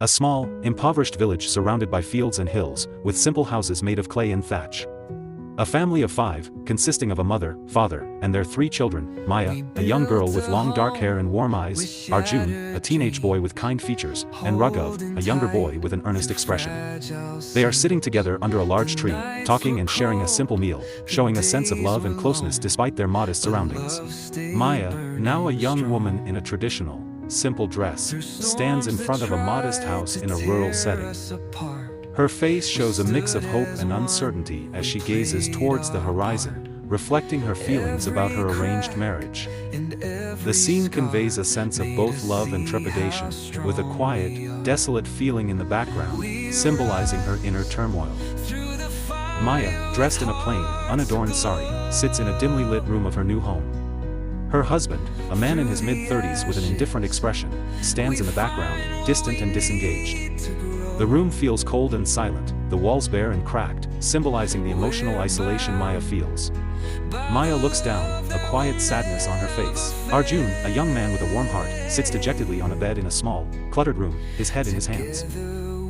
A small, impoverished village surrounded by fields and hills, with simple houses made of clay and thatch. A family of 5, consisting of a mother, father, and their 3 children, Maya, a young girl with long dark hair and warm eyes, Arjun, a teenage boy with kind features, and Raghav, a younger boy with an earnest expression. They are sitting together under a large tree, talking and sharing a simple meal, showing a sense of love and closeness despite their modest surroundings. Maya, now a young woman in a traditional, simple dress, stands in front of a modest house in a rural setting. Her face shows a mix of hope and uncertainty as she gazes towards the horizon, reflecting her feelings about her arranged marriage. The scene conveys a sense of both love and trepidation, with a quiet, desolate feeling in the background, symbolizing her inner turmoil. Maya, dressed in a plain, unadorned sari, sits in a dimly lit room of her new home. Her husband, a man in his mid-30s with an indifferent expression, stands in the background, distant and disengaged. The room feels cold and silent, the walls bare and cracked, symbolizing the emotional isolation Maya feels. Maya looks down, a quiet sadness on her face. Arjun, a young man with a warm heart, sits dejectedly on a bed in a small, cluttered room, his head in his hands.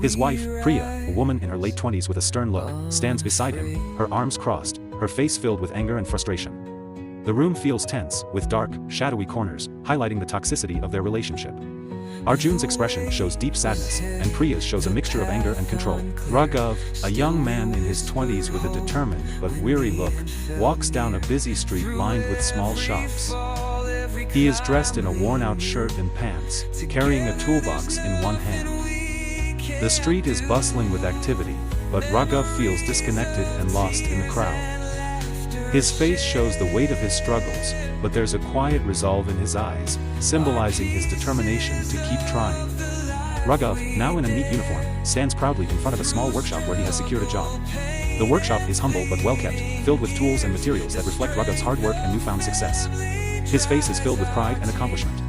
His wife, Priya, a woman in her late 20s with a stern look, stands beside him, her arms crossed, her face filled with anger and frustration. The room feels tense, with dark, shadowy corners, highlighting the toxicity of their relationship. Arjun's expression shows deep sadness, and Priya's shows a mixture of anger and control. Raghav, a young man in his 20s with a determined but weary look, walks down a busy street lined with small shops. He is dressed in a worn-out shirt and pants, carrying a toolbox in one hand. The street is bustling with activity, but Raghav feels disconnected and lost in the crowd. His face shows the weight of his struggles, but there's a quiet resolve in his eyes, symbolizing his determination to keep trying. Raghav, now in a neat uniform, stands proudly in front of a small workshop where he has secured a job. The workshop is humble but well-kept, filled with tools and materials that reflect Raghav's hard work and newfound success. His face is filled with pride and accomplishment.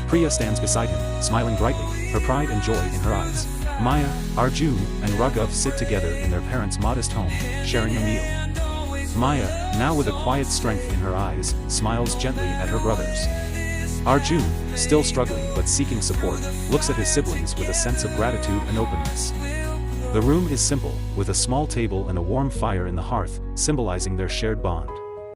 Priya stands beside him, smiling brightly, her pride and joy in her eyes. Maya, Arjun, and Raghav sit together in their parents' modest home, sharing a meal. Maya, now with a quiet strength in her eyes, smiles gently at her brothers. Arjun, still struggling but seeking support, looks at his siblings with a sense of gratitude and openness. The room is simple, with a small table and a warm fire in the hearth, symbolizing their shared bond.